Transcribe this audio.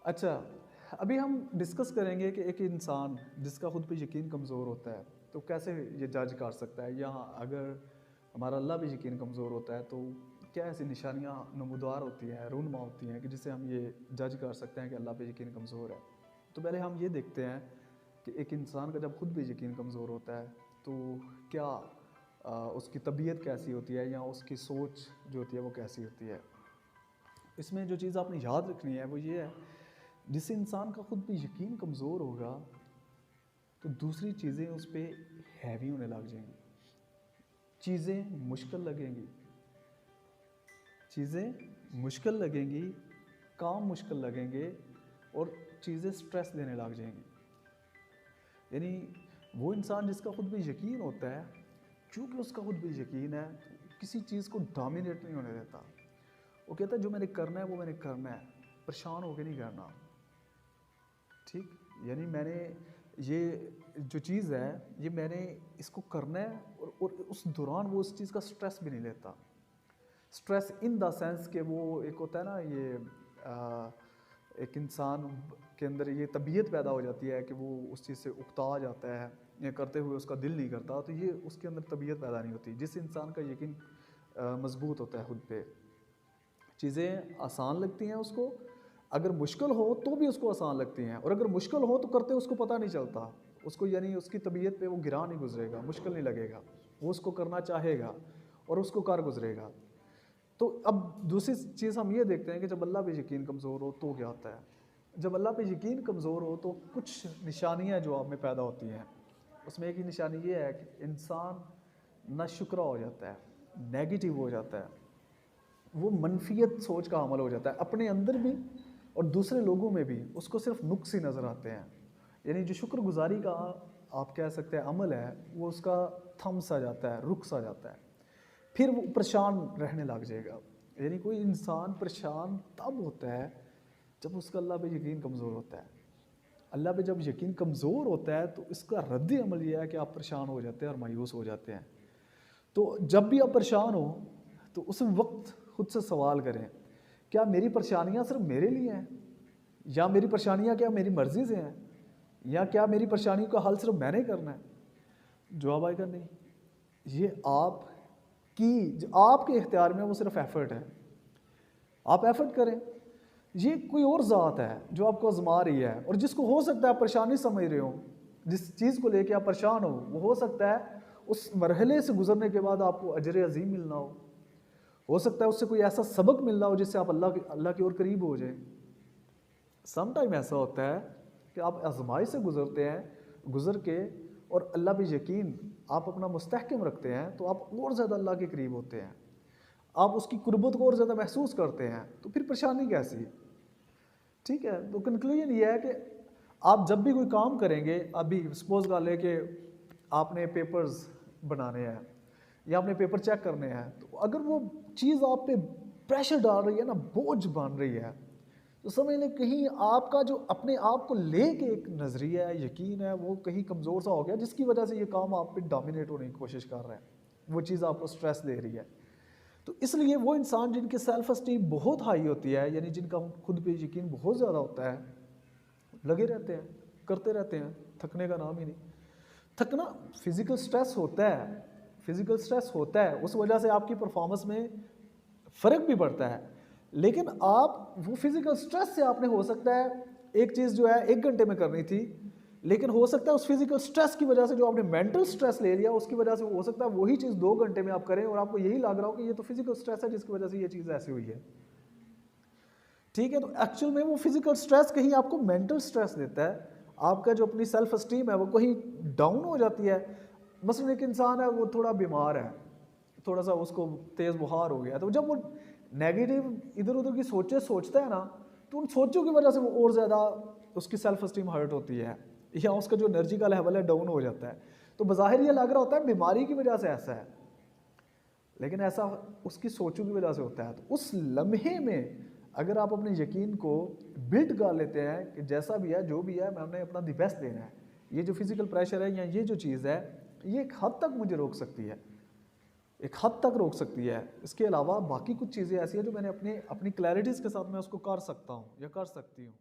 अच्छा, अभी हम डिस्कस करेंगे कि एक इंसान जिसका खुद पे यकीन कमज़ोर होता है, तो कैसे ये जज कर सकता है, या अगर हमारा अल्लाह पे यकीन कमज़ोर होता है, तो क्या ऐसी निशानियाँ नमूदार होती हैं, रूनमा होती हैं कि जिससे हम ये जज कर सकते हैं कि अल्लाह पे यकीन कमज़ोर है। तो पहले हम ये देखते हैं कि एक इंसान का जब खुद पे यकीन कमज़ोर होता है, तो क्या उसकी तबीयत कैसी होती है, या उसकी सोच जो होती है वो कैसी होती है। इसमें जो चीज़ आपने याद रखनी है वो ये है, जिस इंसान का खुद पे यकीन कमज़ोर होगा, तो दूसरी चीज़ें उस पे हैवी होने लग जाएंगी, चीज़ें मुश्किल लगेंगी, चीज़ें मुश्किल लगेंगी, काम मुश्किल लगेंगे, और चीज़ें स्ट्रेस देने लग जाएंगी। यानी वो इंसान जिसका खुद पे यकीन होता है, क्योंकि उसका खुद पे यकीन है, तो किसी चीज़ को डोमिनेट नहीं होने देता। वो कहता है जो मैंने करना है वो मैंने करना है, परेशान होकर नहीं करना। ठीक, यानी मैंने ये जो चीज़ है, ये मैंने इसको करना है, और उस दौरान वो उस चीज़ का स्ट्रेस भी नहीं लेता। स्ट्रेस इन द सेंस कि वो एक होता है ना, ये एक इंसान के अंदर ये तबीयत पैदा हो जाती है कि वो उस चीज़ से उकता जाता है, या करते हुए उसका दिल नहीं करता, तो ये उसके अंदर तबीयत पैदा नहीं होती। जिस इंसान का यकीन मजबूत होता है खुद पे, चीज़ें आसान लगती हैं उसको, अगर मुश्किल हो तो भी उसको आसान लगती हैं, और अगर मुश्किल हो तो करते उसको पता नहीं चलता उसको, यानी उसकी तबीयत पे वो गिरा नहीं गुजरेगा, मुश्किल नहीं लगेगा, वो उसको करना चाहेगा और उसको कर गुजरेगा। तो अब दूसरी चीज़ हम ये देखते हैं कि जब अल्लाह पे यकीन कमज़ोर हो तो क्या होता है। जब अल्लाह पे यकीन कमज़ोर हो तो कुछ निशानियाँ जो आप में पैदा होती हैं, उसमें एक ही निशानी ये है कि इंसान नाशुक्रा हो जाता है, नेगेटिव हो जाता है, वो मनफियत सोच का अमल हो जाता है अपने अंदर भी और दूसरे लोगों में भी। उसको सिर्फ नुक्स ही नज़र आते हैं। यानी जो शुक्रगुजारी का आप कह सकते हैं अमल है, वो उसका थम सा जाता है, रुक सा जाता है, फिर वो परेशान रहने लग जाएगा। यानी कोई इंसान परेशान तब होता है जब उसका अल्लाह पे यकीन कमज़ोर होता है। अल्लाह पे जब यकीन कमज़ोर होता है तो इसका रद्द अमल यह है कि आप परेशान हो जाते हैं और मायूस हो जाते हैं। तो जब भी आप परेशान हो तो उस वक्त खुद से सवाल करें, क्या मेरी परेशानियां सिर्फ मेरे लिए हैं, या मेरी परेशानियां क्या मेरी मर्जी से हैं, या क्या मेरी परेशानियों का हल सिर्फ मैंने करना है। जवाब आएगा नहीं। ये जो आपके इख्तियार में वो सिर्फ एफर्ट है, आप एफर्ट करें। ये कोई और ज़ात है जो आपको आजमा रही है, और जिसको हो सकता है आप परेशानी समझ रहे हो, जिस चीज़ को लेके आप परेशान हो वो सकता है उस मरहले से गुजरने के बाद आपको अजर अजीम मिलना हो सकता है उससे कोई ऐसा सबक मिलना हो जिससे आप अल्लाह की ओर करीब हो जाए। सम टाइम ऐसा होता है कि आप आजमाइश से गुजरते हैं, गुजर के और अल्लाह पे यकीन आप अपना मुस्तहकम रखते हैं, तो आप और ज़्यादा अल्लाह के करीब होते हैं, आप उसकी कुर्बत को और ज़्यादा महसूस करते हैं, तो फिर परेशानी कैसी। ठीक है, तो कंक्लूजन ये है कि आप जब भी कोई काम करेंगे, अभी सपोज कर ले कि आपने पेपर्स बनाने हैं या आपने पेपर चेक करने हैं, तो अगर वो चीज़ आप पे प्रेशर डाल रही है ना, बोझ बन रही है, तो समझ लें कहीं आपका जो अपने आप को लेके एक नज़रिया है, यकीन है, वो कहीं कमज़ोर सा हो गया, जिसकी वजह से ये काम आप पे डोमिनेट होने की कोशिश कर रहा है, वो चीज़ आपको स्ट्रेस दे रही है। तो इसलिए वो इंसान जिनकी सेल्फ स्टीम बहुत हाई होती है, यानी जिनका खुद पे यकीन बहुत ज़्यादा होता है, लगे रहते हैं, करते रहते हैं, थकने का नाम ही नहीं। थकना फिजिकल स्ट्रेस होता है, फिजिकल स्ट्रेस होता है, उस वजह से आपकी परफॉर्मेंस में फ़र्क भी पड़ता है, लेकिन आप वो फिजिकल स्ट्रेस से आपने हो सकता है एक चीज़ जो है 1 घंटे में करनी थी, लेकिन हो सकता है उस फिजिकल स्ट्रेस की वजह से जो आपने मेंटल स्ट्रेस ले लिया उसकी वजह से हो सकता है वही चीज़ 2 घंटे में आप करें, और आपको यही लग रहा हो कि ये तो फिजिकल स्ट्रेस है जिसकी वजह से ये चीज़ ऐसी हुई है। ठीक है, तो एक्चुअल में वो फिजिकल स्ट्रेस कहीं आपको मेंटल स्ट्रेस देता है, आपका जो अपनी सेल्फ स्टीम है वो कहीं डाउन हो जाती है। मसलन एक इंसान है वो थोड़ा बीमार है, थोड़ा सा उसको तेज़ बुखार हो गया, तो जब वो नेगेटिव इधर उधर की सोचें सोचता है ना, तो उन सोचों की वजह से वो और ज़्यादा उसकी सेल्फ स्टीम हर्ट होती है, या उसका जो एनर्जी का लेवल है डाउन हो जाता है। तो बज़ाहिर ये लग रहा होता है बीमारी की वजह से ऐसा है, लेकिन ऐसा उसकी सोचों की वजह से होता है। तो उस लम्हे में अगर आप अपने यकीन को बिल्ड कर लेते हैं कि जैसा भी है जो भी है हमने अपना दी बेस्ट देना है, ये जो फिजिकल प्रेशर है या ये जो चीज़ है ये एक हद तक मुझे रोक सकती है, एक हद तक रोक सकती है। इसके अलावा बाकी कुछ चीज़ें ऐसी हैं जो मैंने अपनी क्लैरिटीज़ के साथ मैं उसको कर सकता हूँ या कर सकती हूँ।